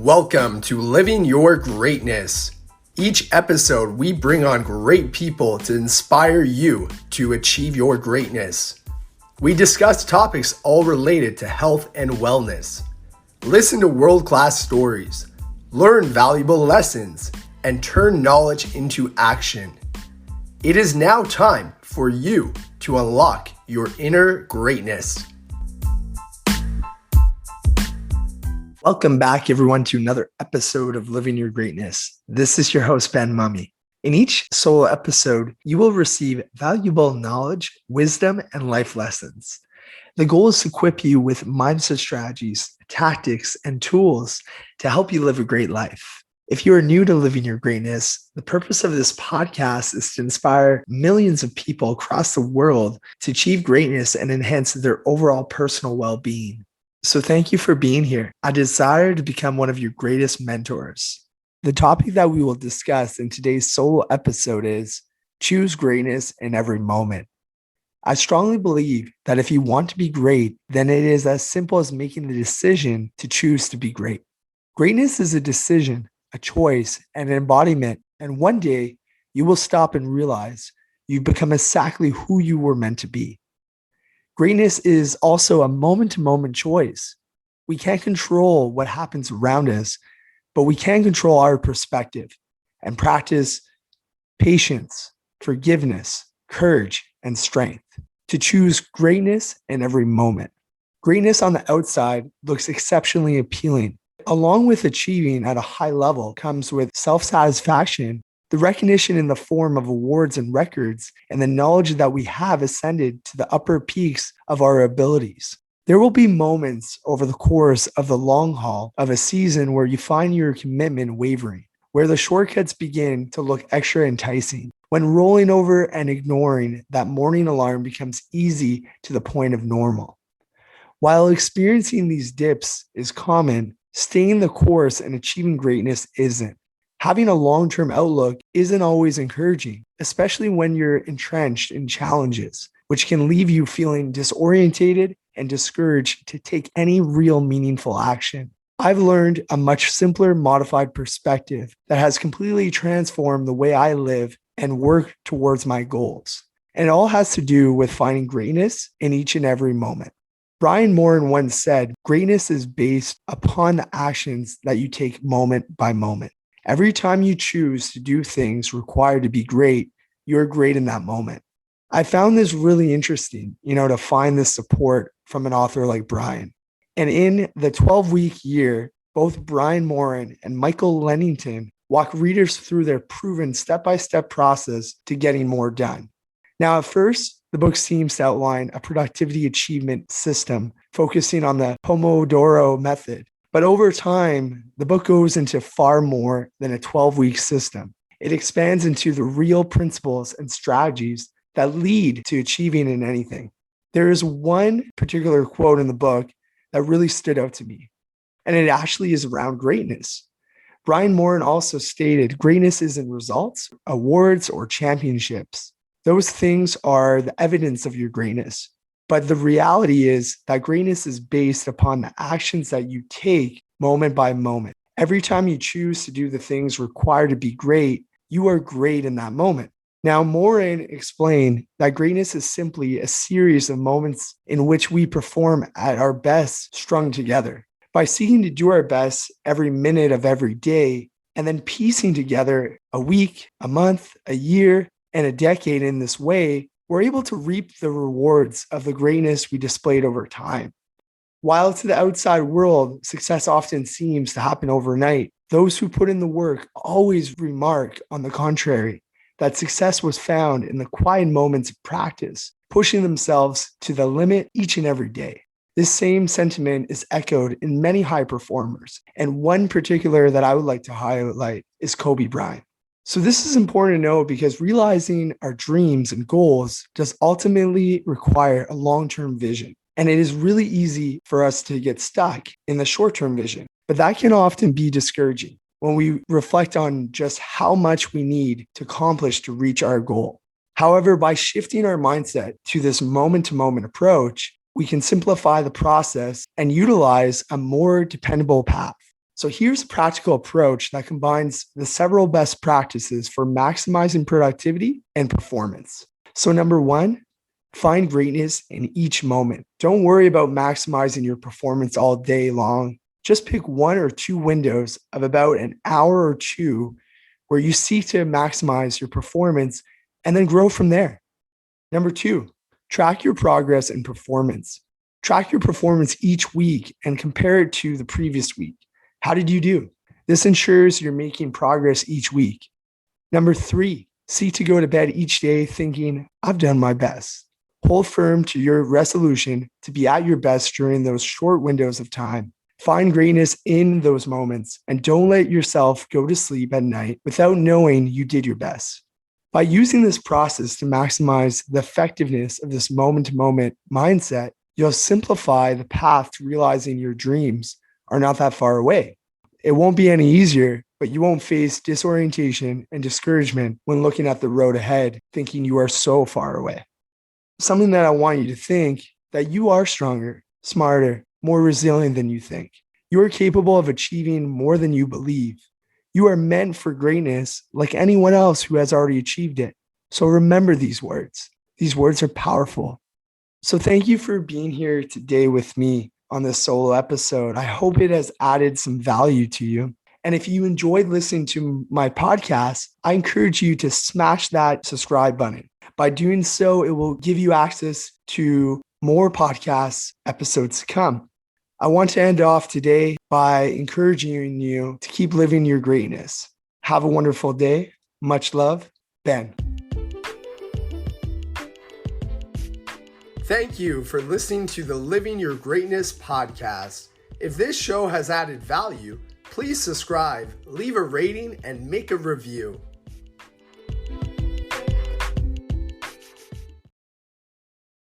Welcome to Living Your Greatness. Each episode, we bring on great people to inspire you to achieve your greatness. We discuss topics all related to health and wellness. Listen to world-class stories, learn valuable lessons, and turn knowledge into action. It is now time for you to unlock your inner greatness. Welcome back, everyone, to another episode of Living Your Greatness. This is your host, Mumme. In each solo episode, you will receive valuable knowledge, wisdom, and life lessons. The goal is to equip you with mindset strategies, tactics, and tools to help you live a great life. If you are new to Living Your Greatness, the purpose of this podcast is to inspire millions of people across the world to achieve greatness and enhance their overall personal well-being. So thank you for being here. I desire to become one of your greatest mentors. The topic that we will discuss in today's solo episode is choose greatness in every moment. I strongly believe that if you want to be great, then it is as simple as making the decision to choose to be great. Greatness is a decision, a choice, and an embodiment. And one day you will stop and realize you've become exactly who you were meant to be. Greatness is also a moment-to-moment choice. We can't control what happens around us, but we can control our perspective and practice patience, forgiveness, courage, and strength to choose greatness in every moment. Greatness on the outside looks exceptionally appealing. Along with achieving at a high level comes with self-satisfaction, the recognition in the form of awards and records, and the knowledge that we have ascended to the upper peaks of our abilities. There will be moments over the course of the long haul of a season where you find your commitment wavering, where the shortcuts begin to look extra enticing, when rolling over and ignoring that morning alarm becomes easy to the point of normal. While experiencing these dips is common, staying the course and achieving greatness isn't. Having a long-term outlook isn't always encouraging, especially when you're entrenched in challenges, which can leave you feeling disorientated and discouraged to take any real meaningful action. I've learned a much simpler, modified perspective that has completely transformed the way I live and work towards my goals. And it all has to do with finding greatness in each and every moment. Bryant once said, greatness is based upon the actions that you take moment by moment. Every time you choose to do things required to be great, you're great in that moment. I found this really interesting, to find this support from an author like Bryant. And in the 12-week year, both Brian Moran and Michael Lennington walk readers through their proven step-by-step process to getting more done. Now, at first, the book seems to outline a productivity achievement system focusing on the Pomodoro method. But over time, the book goes into far more than a 12-week system. It expands into the real principles and strategies that lead to achieving in anything. There is one particular quote in the book that really stood out to me, and it actually is around greatness. Brian Moran also stated, greatness isn't results, awards, or championships. Those things are the evidence of your greatness. But the reality is that greatness is based upon the actions that you take moment by moment. Every time you choose to do the things required to be great, you are great in that moment. Now, Moran explained that greatness is simply a series of moments in which we perform at our best strung together. By seeking to do our best every minute of every day, and then piecing together a week, a month, a year, and a decade in this way, we're able to reap the rewards of the greatness we displayed over time. While to the outside world, success often seems to happen overnight, those who put in the work always remark, on the contrary, that success was found in the quiet moments of practice, pushing themselves to the limit each and every day. This same sentiment is echoed in many high performers, and one particular that I would like to highlight is Kobe Bryant. So this is important to know because realizing our dreams and goals does ultimately require a long-term vision. And it is really easy for us to get stuck in the short-term vision, but that can often be discouraging when we reflect on just how much we need to accomplish to reach our goal. However, by shifting our mindset to this moment-to-moment approach, we can simplify the process and utilize a more dependable path. So here's a practical approach that combines the several best practices for maximizing productivity and performance. So number one, find greatness in each moment. Don't worry about maximizing your performance all day long. Just pick one or two windows of about an hour or two where you seek to maximize your performance and then grow from there. Number two, track your progress and performance. Track your performance each week and compare it to the previous week. How did you do? This ensures you're making progress each week. Number three, seek to go to bed each day thinking, I've done my best. Hold firm to your resolution to be at your best during those short windows of time. Find greatness in those moments and don't let yourself go to sleep at night without knowing you did your best. By using this process to maximize the effectiveness of this moment-to-moment mindset, you'll simplify the path to realizing your dreams are not that far away. It won't be any easier, but you won't face disorientation and discouragement when looking at the road ahead, thinking you are so far away. Something that I want you to think that you are stronger, smarter, more resilient than you think. You are capable of achieving more than you believe. You are meant for greatness like anyone else who has already achieved it. So remember these words. These words are powerful. So thank you for being here today with me on this solo episode. I hope it has added some value to you. And if you enjoyed listening to my podcast, I encourage you to smash that subscribe button. By doing so, it will give you access to more podcast episodes to come. I want to end off today by encouraging you to keep living your greatness. Have a wonderful day. Much love, Ben. Thank you for listening to the Living Your Greatness podcast. If this show has added value, please subscribe, leave a rating, and make a review.